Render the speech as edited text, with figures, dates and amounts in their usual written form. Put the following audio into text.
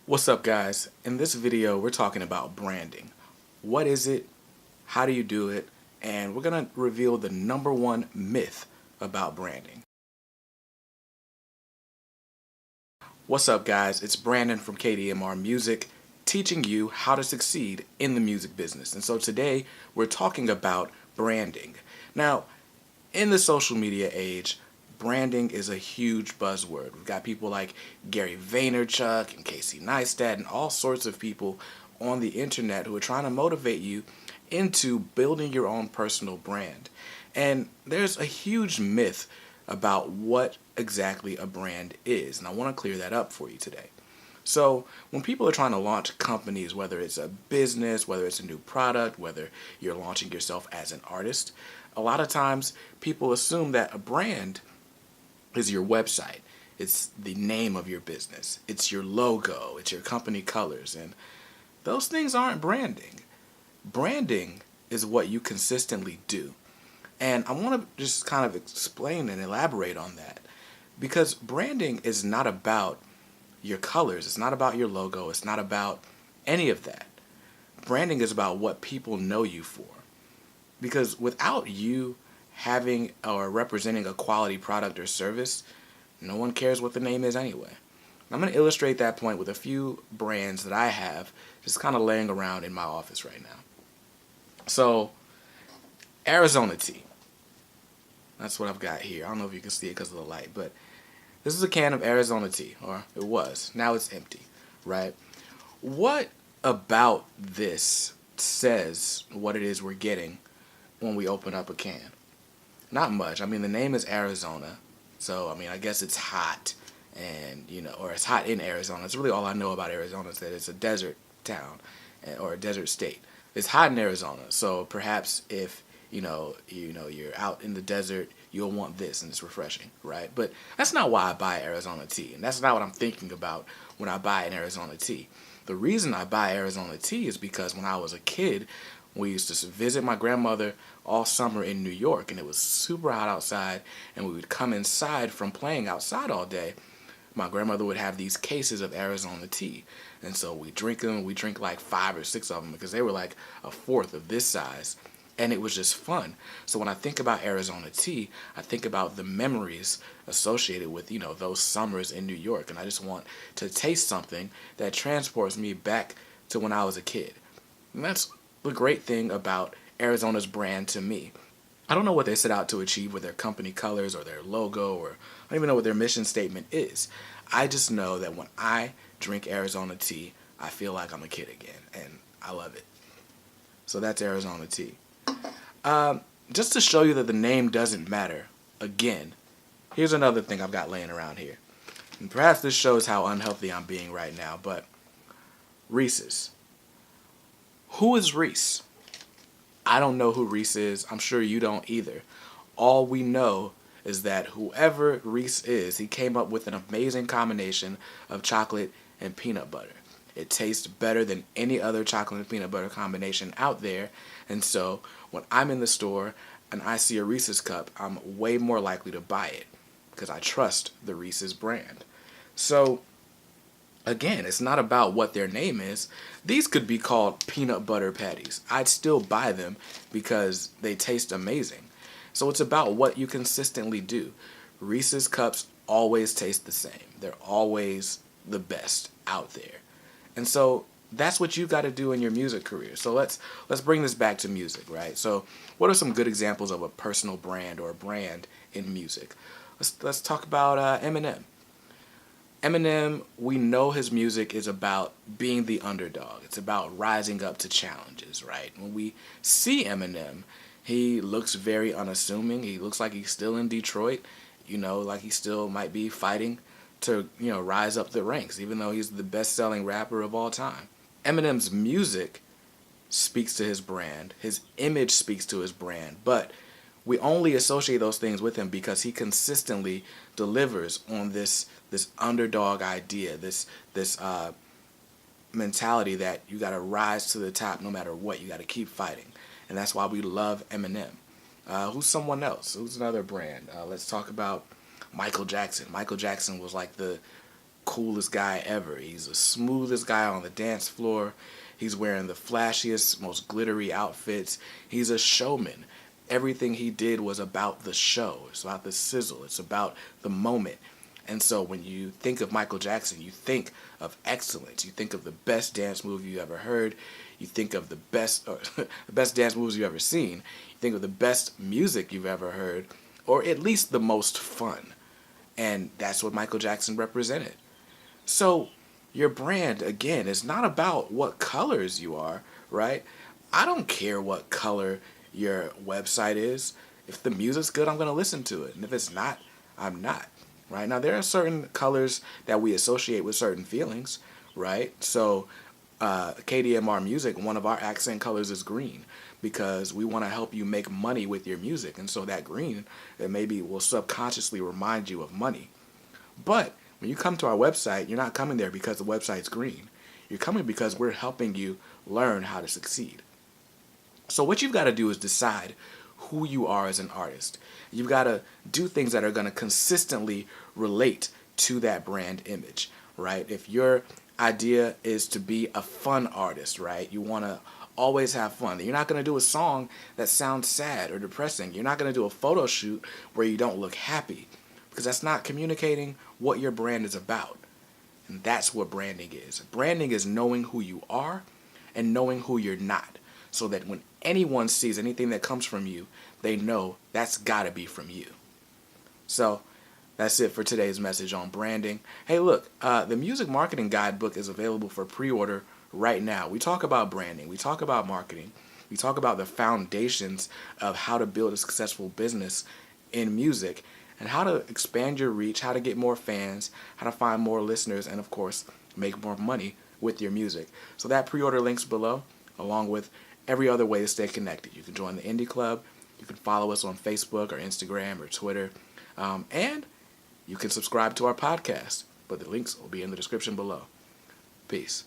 What's up, guys? In this video we're talking about branding. What is it? How do you do it? And we're gonna reveal the number one myth about branding. What's up, guys? It's Brandon from KDMR Music, teaching you how to succeed in the music business. And so today we're talking about branding. Now, in the social media age, branding is a huge buzzword. We've got people like Gary Vaynerchuk and Casey Neistat and all sorts of people on the internet who are trying to motivate you into building your own personal brand. And there's a huge myth about what exactly a brand is, and I want to clear that up for you today. So when people are trying to launch companies, whether it's a business, whether it's a new product, whether you're launching yourself as an artist, a lot of times people assume that a brand is your website. It's the name of your business. It's your logo. It's your company colors. And those things aren't branding. Branding is what you consistently do. And I want to just kind of explain and elaborate on that. Because branding is not about your colors. It's not about your logo. It's not about any of that. Branding is about what people know you for. Because without you having or representing a quality product or service, no one cares what the name is anyway. I'm going to illustrate that point with a few brands that I have just kind of laying around in my office right now. So, Arizona Tea. That's what I've got here. I don't know if you can see it because of the light, but this is a can of Arizona Tea, or it was. Now it's empty, right? What about this says what it is we're getting when we open up a can? Not much. I mean, the name is Arizona, so I mean, I guess it's hot, and or it's hot in Arizona. It's really all I know about Arizona is that it's a desert town or a desert state. It's hot in Arizona, so perhaps if you're out in the desert, you'll want this, and it's refreshing, right? But that's not why I buy Arizona Tea, and that's not what I'm thinking about when I buy an Arizona Tea. The reason I buy Arizona Tea is because when I was a kid, we used to visit my grandmother all summer in New York, and it was super hot outside, and we would come inside from playing outside all day. My grandmother would have these cases of Arizona Tea, and so we drink them. We drink like 5 or 6 of them because they were like a fourth of this size, and it was just fun. So when I think about Arizona Tea, I think about the memories associated with those summers in New York, and I just want to taste something that transports me back to when I was a kid. And that's the great thing about Arizona's brand to me. I don't know what they set out to achieve with their company colors or their logo, or I don't even know what their mission statement is. I just know that when I drink Arizona Tea, I feel like I'm a kid again, and I love it. So that's Arizona Tea. Just to show you that the name doesn't matter, again, here's another thing I've got laying around here. And perhaps this shows how unhealthy I'm being right now, but Reese's. Who is Reese? I don't know who Reese is. I'm sure you don't either. All we know is that whoever Reese is, he came up with an amazing combination of chocolate and peanut butter. It tastes better than any other chocolate and peanut butter combination out there. And so when I'm in the store and I see a Reese's cup, I'm way more likely to buy it because I trust the Reese's brand. So again, it's not about what their name is. These could be called peanut butter patties. I'd still buy them because they taste amazing. So it's about what you consistently do. Reese's cups always taste the same. They're always the best out there. And so that's what you got to do in your music career. So let's bring this back to music, right? So what are some good examples of a personal brand or a brand in music? Let's talk about Eminem. Eminem, we know his music is about being the underdog. It's about rising up to challenges, right? When we see Eminem, he looks very unassuming. He looks like he's still in Detroit, like he still might be fighting to, rise up the ranks, even though he's the best-selling rapper of all time. Eminem's music speaks to his brand. His image speaks to his brand, but we only associate those things with him because he consistently delivers on this underdog idea, this mentality that you got to rise to the top no matter what. You got to keep fighting, and that's why we love Eminem. Who's someone else? Who's another brand? Let's talk about Michael Jackson. Michael Jackson was like the coolest guy ever. He's the smoothest guy on the dance floor. He's wearing the flashiest, most glittery outfits. He's a showman. Everything he did was about the show. It's about the sizzle. It's about the moment. And so when you think of Michael Jackson, you think of excellence. You think of the best dance move you ever heard. You think of the best, the best dance moves you've ever seen. You think of the best music you've ever heard, or at least the most fun. And that's what Michael Jackson represented. So your brand, again, is not about what colors you are, right? I don't care what color your website is. If the music's good, I'm going to listen to it. And if it's not, I'm not. Right? Now, there are certain colors that we associate with certain feelings, right? So KDMR Music, one of our accent colors is green because we want to help you make money with your music. And so that green, that maybe will subconsciously remind you of money. But when you come to our website, you're not coming there because the website's green. You're coming because we're helping you learn how to succeed. So what you've got to do is decide who you are as an artist. You've got to do things that are going to consistently relate to that brand image, right? If your idea is to be a fun artist, right? You want to always have fun. You're not going to do a song that sounds sad or depressing. You're not going to do a photo shoot where you don't look happy because that's not communicating what your brand is about. And that's what branding is. Branding is knowing who you are and knowing who you're not, so that when anyone sees anything that comes from you, they know that's got to be from you. So that's it for today's message on branding. Hey, look, the Music Marketing Guidebook is available for pre-order right now. We talk about branding. We talk about marketing. We talk about the foundations of how to build a successful business in music and how to expand your reach, how to get more fans, how to find more listeners, and, of course, make more money with your music. So that pre-order link's below, along with every other way to stay connected. You can join the Indie Club. You can follow us on Facebook or Instagram or Twitter. And you can subscribe to our podcast. But the links will be in the description below. Peace.